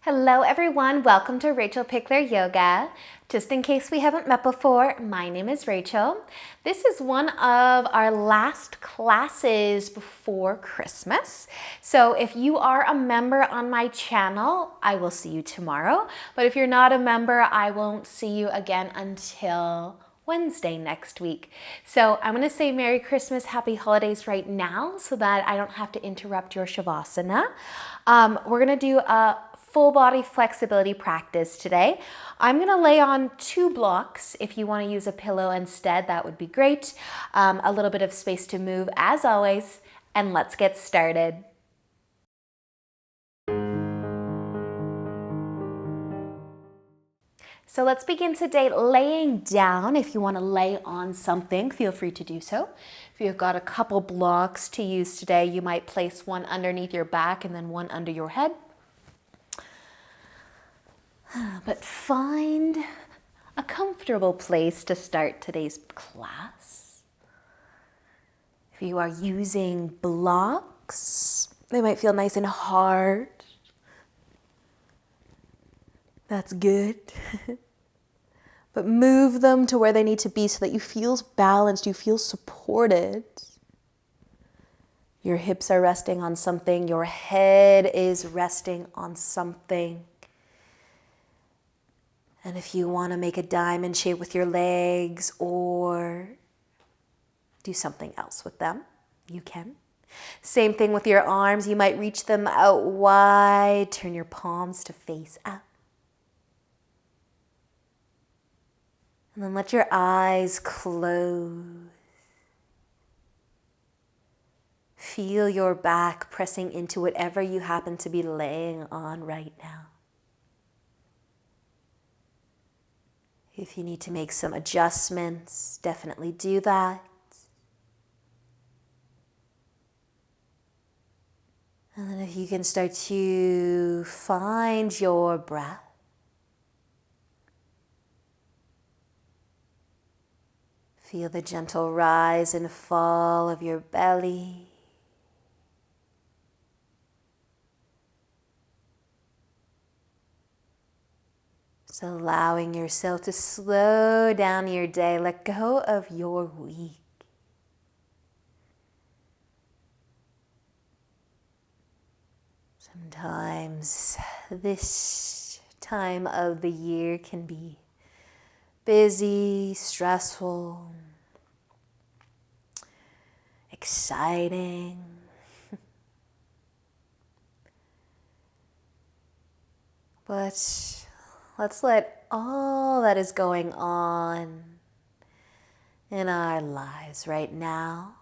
Hello everyone, welcome to Rachel Pichler Yoga. Just in case we haven't met before, my name is Rachel. This is one of our last classes before Christmas. So if you are a member on my channel, I will see you tomorrow. But if you're not a member, I won't see you again until Wednesday next week. So I'm going to say Merry Christmas, Happy Holidays right now so that I don't have to interrupt your Shavasana. We're going to do a full body flexibility practice today. I'm going to lay on 2 blocks. If you want to use a pillow instead, that would be great. A little bit of space to move as always, and let's get started. So let's begin today laying down. If you want to lay on something, feel free to do so. If you've got a couple blocks to use today, you might place one underneath your back and then one under your head. But find a comfortable place to start today's class. If you are using blocks, they might feel nice and hard. That's good. But move them to where they need to be so that you feel balanced, you feel supported. Your hips are resting on something, your head is resting on something. And if you want to make a diamond shape with your legs or do something else with them, you can. Same thing with your arms. You might reach them out wide. Turn your palms to face up. And then let your eyes close. Feel your back pressing into whatever you happen to be laying on right now. If you need to make some adjustments, definitely do that. And then if you can start to find your breath. Feel the gentle rise and fall of your belly. So allowing yourself to slow down your day, let go of your week. Sometimes this time of the year can be busy, stressful, exciting. But let's let all that is going on in our lives right now,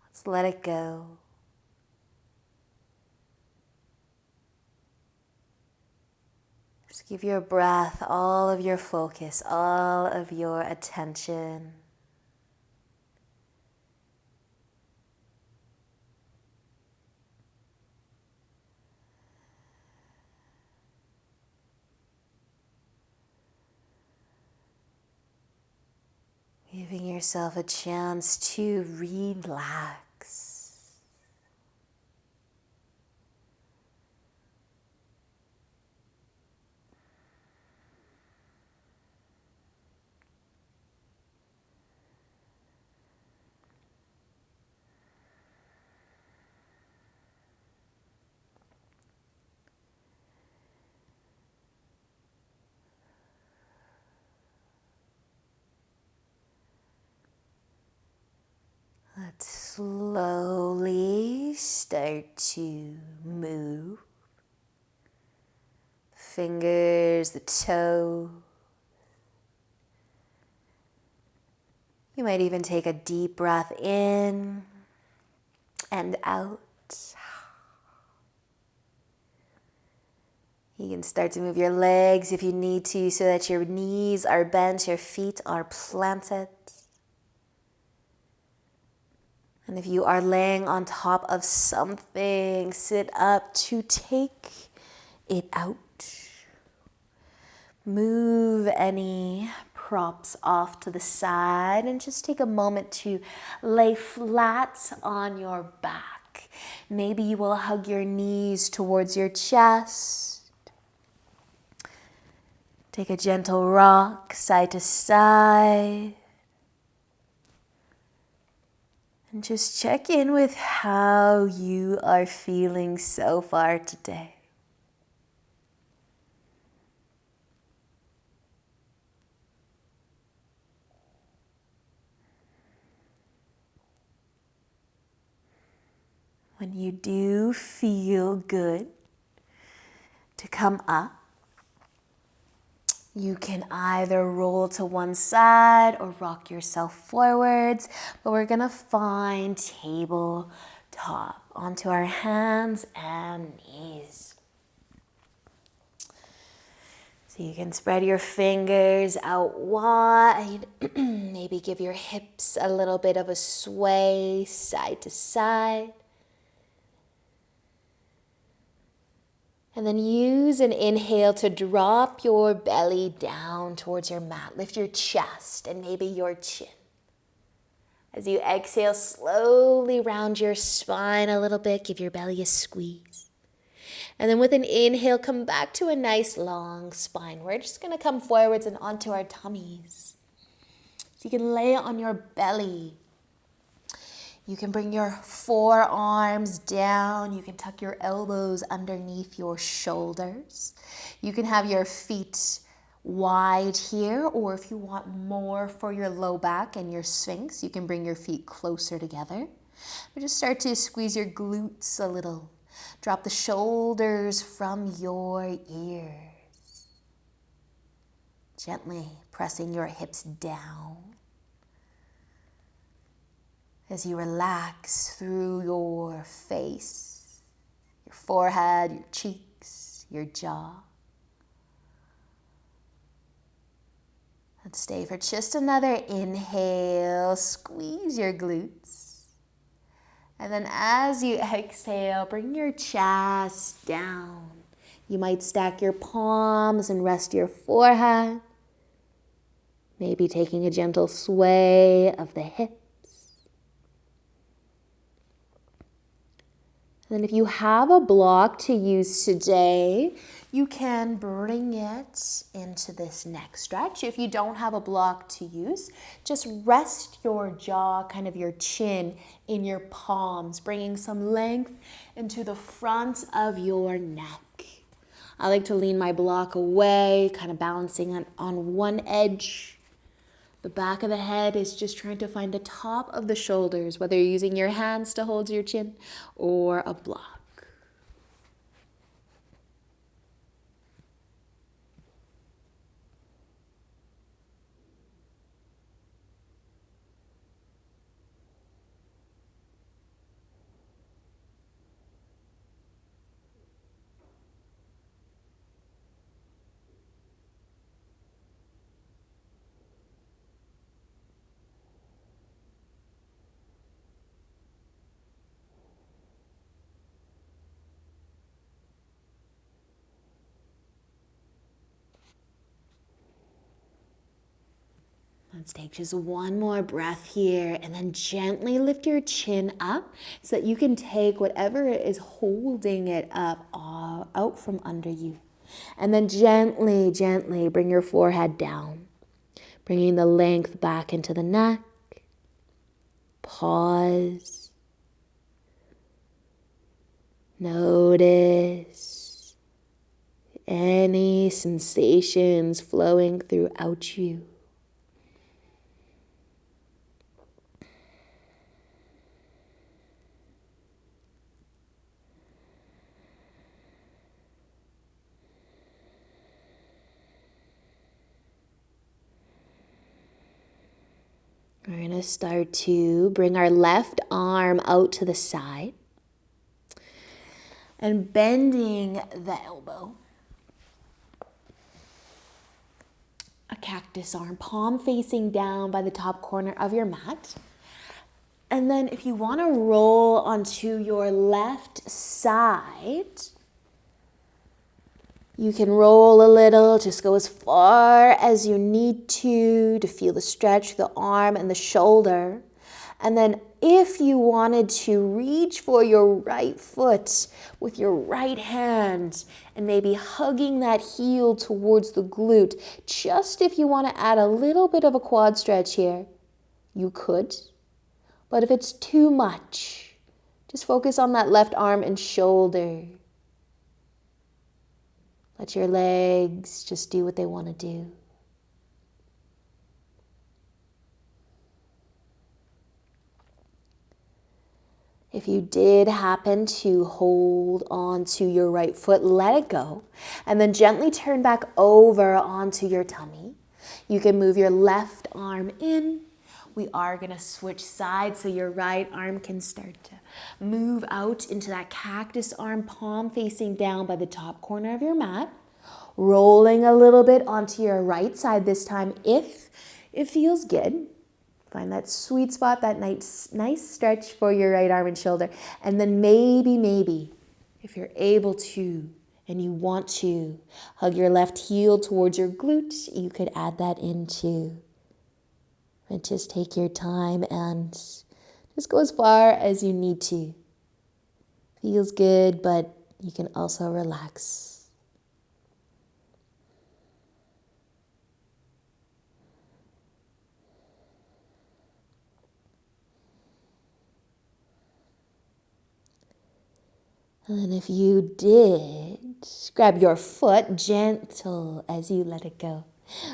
let's let it go. Just give your breath all of your focus, all of your attention. Giving yourself a chance to relax. Let's slowly start to move. Fingers, the toe. You might even take a deep breath in and out. You can start to move your legs if you need to so that your knees are bent, your feet are planted. And if you are laying on top of something, sit up to take it out. Move any props off to the side and just take a moment to lay flat on your back. Maybe you will hug your knees towards your chest. Take a gentle rock side to side. And just check in with how you are feeling so far today. When you do feel good to come up, you can either roll to one side or rock yourself forwards, but we're gonna find tabletop onto our hands and knees. So you can spread your fingers out wide, maybe give your hips a little bit of a sway side to side. And then use an inhale to drop your belly down towards your mat. Lift your chest and maybe your chin. As you exhale, slowly round your spine a little bit. Give your belly a squeeze. And then with an inhale, come back to a nice long spine. We're just going to come forwards and onto our tummies. So you can lay on your belly. You can bring your forearms down. You can tuck your elbows underneath your shoulders. You can have your feet wide here, or if you want more for your low back and your sphinx, you can bring your feet closer together. But just start to squeeze your glutes a little. Drop the shoulders from your ears. Gently pressing your hips down. As you relax through your face, your forehead, your cheeks, your jaw. And stay for just another inhale. Squeeze your glutes. And then as you exhale, bring your chest down. You might stack your palms and rest your forehead. Maybe taking a gentle sway of the hips. Then if you have a block to use today, you can bring it into this next stretch. If you don't have a block to use, just rest your jaw, kind of your chin, in your palms, bringing some length into the front of your neck. I like to lean my block away, kind of balancing on one edge. The back of the head is just trying to find the top of the shoulders, whether you're using your hands to hold your chin or a block. Let's take just one more breath here and then gently lift your chin up so that you can take whatever is holding it up out from under you. And then gently, gently bring your forehead down, bringing the length back into the neck. Pause. Notice any sensations flowing throughout you. We're going to start to bring our left arm out to the side and bending the elbow. A cactus arm, palm facing down by the top corner of your mat. And then if you want to roll onto your left side, you can roll a little, just go as far as you need to feel the stretch, the arm and the shoulder. And then if you wanted to, reach for your right foot with your right hand and maybe hugging that heel towards the glute. Just if you want to add a little bit of a quad stretch here, you could. But if it's too much, just focus on that left arm and shoulder. Let your legs just do what they want to do. If you did happen to hold on to your right foot, let it go, and then gently turn back over onto your tummy. You can move your left arm in. We are going to switch sides so your right arm can start to move out into that cactus arm, palm facing down by the top corner of your mat. Rolling a little bit onto your right side this time if it feels good. Find that sweet spot, that nice stretch for your right arm and shoulder. And then maybe, if you're able to and you want to, hug your left heel towards your glute. You could add that in too. And just take your time and just go as far as you need to. Feels good, but you can also relax. And then if you did, grab your foot, gentle as you let it go.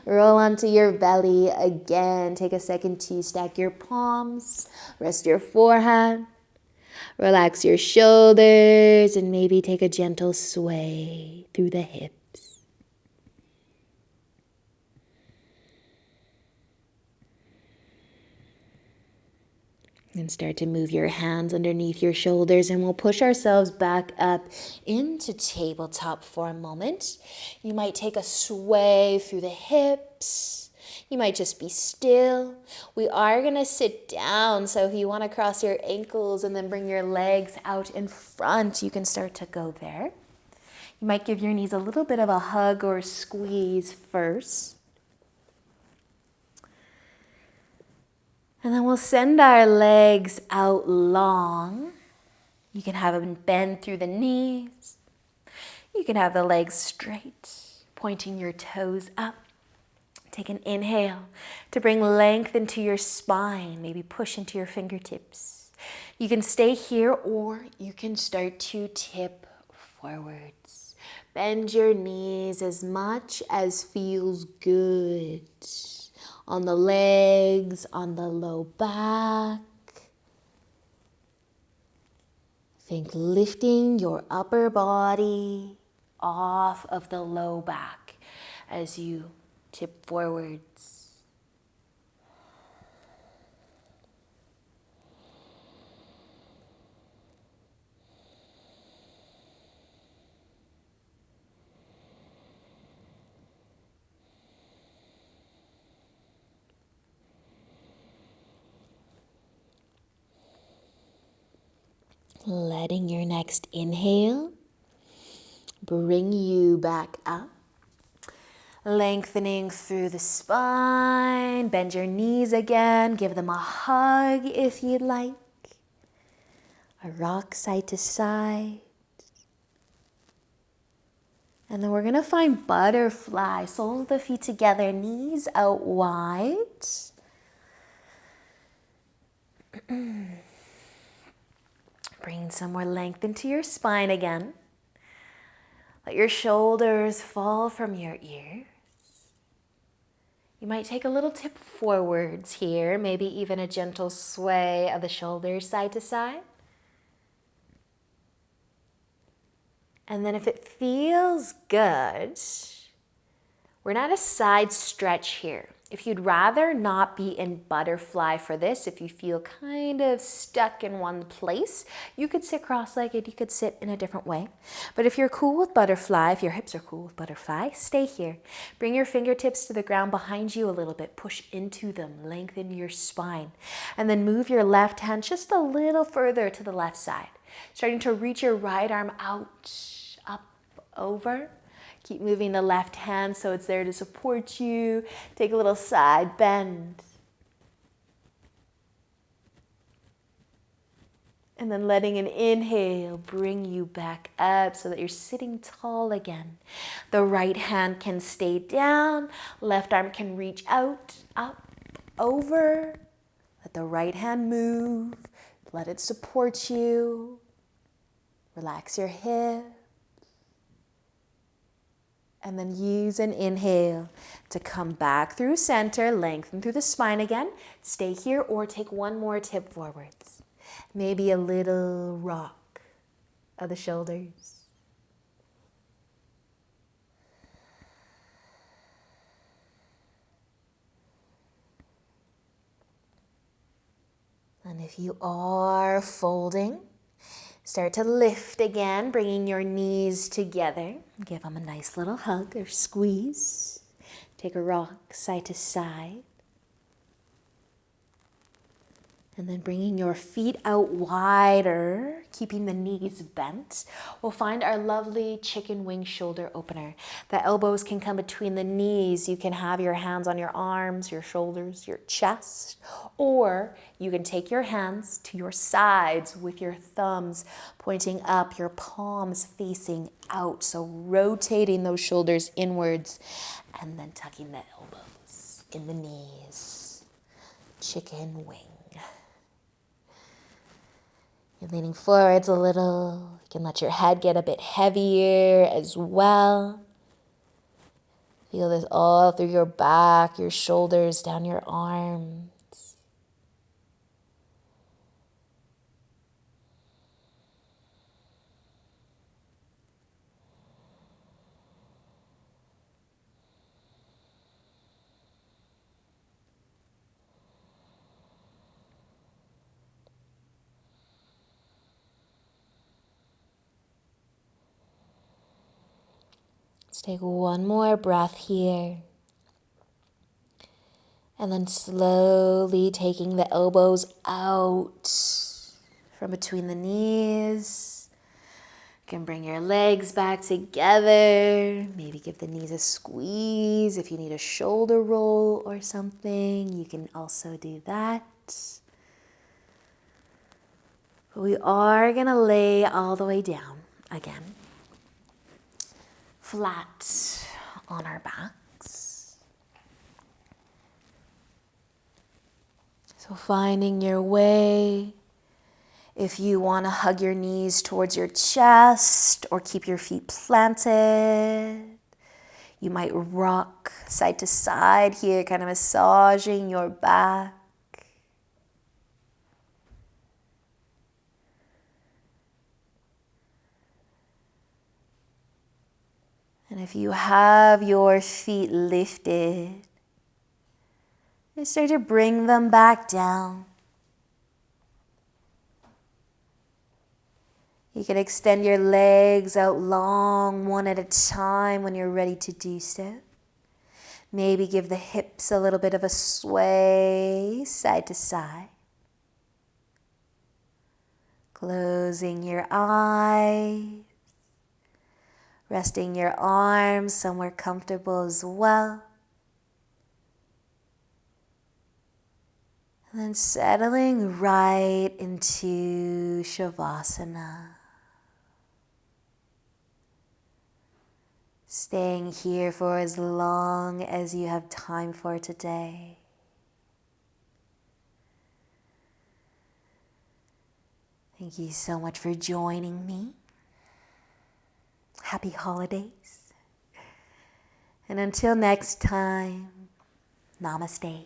Roll onto your belly again. Take a second to stack your palms, rest your forehead, relax your shoulders, and maybe take a gentle sway through the hips. And start to move your hands underneath your shoulders, and we'll push ourselves back up into tabletop for a moment. You might take a sway through the hips. You might just be still. We are going to sit down, so if you want to cross your ankles and then bring your legs out in front, you can start to go there. You might give your knees a little bit of a hug or squeeze first. And then we'll send our legs out long. You can have them bend through the knees. You can have the legs straight, pointing your toes up. Take an inhale to bring length into your spine. Maybe push into your fingertips. You can stay here, or you can start to tip forwards. Bend your knees as much as feels good. On the legs, on the low back. Think lifting your upper body off of the low back as you tip forwards. Letting your next inhale bring you back up. Lengthening through the spine. Bend your knees again. Give them a hug if you'd like. A rock side to side. And then we're going to find butterfly. Soles of the feet together. Knees out wide. Bring some more length into your spine again. Let your shoulders fall from your ears. You might take a little tip forwards here, maybe even a gentle sway of the shoulders side to side. And then if it feels good, we're not a side stretch here. If you'd rather not be in butterfly for this, if you feel kind of stuck in one place, you could sit cross-legged, you could sit in a different way. But if you're cool with butterfly, if your hips are cool with butterfly, stay here. Bring your fingertips to the ground behind you a little bit. Push into them, lengthen your spine. And then move your left hand just a little further to the left side. Starting to reach your right arm out, up, over. Keep moving the left hand so it's there to support you. Take a little side bend. And then letting an inhale bring you back up so that you're sitting tall again. The right hand can stay down. Left arm can reach out, up, over. Let the right hand move. Let it support you. Relax your hips. And then use an inhale to come back through center, lengthen through the spine again. Stay here or take one more tip forwards. Maybe a little rock of the shoulders. And if you are folding, start to lift again, bringing your knees together. Give them a nice little hug or squeeze. Take a rock side to side. And then bringing your feet out wider, keeping the knees bent. We'll find our lovely chicken wing shoulder opener. The elbows can come between the knees. You can have your hands on your arms, your shoulders, your chest. Or you can take your hands to your sides with your thumbs pointing up, your palms facing out. So rotating those shoulders inwards and then tucking the elbows in the knees. Chicken wing. You're leaning forwards a little. You can let your head get a bit heavier as well. Feel this all through your back, your shoulders, down your arms. Let's take one more breath here. And then slowly taking the elbows out from between the knees. You can bring your legs back together. Maybe give the knees a squeeze. If you need a shoulder roll or something, you can also do that. But we are going to lay all the way down again. Flat on our backs. So finding your way. If you want to hug your knees towards your chest or keep your feet planted, you might rock side to side here, kind of massaging your back. And if you have your feet lifted, you start to bring them back down. You can extend your legs out long, one at a time when you're ready to do so. Maybe give the hips a little bit of a sway, side to side. Closing your eyes. Resting your arms somewhere comfortable as well. And then settling right into Shavasana. Staying here for as long as you have time for today. Thank you so much for joining me. Happy holidays. And until next time, namaste.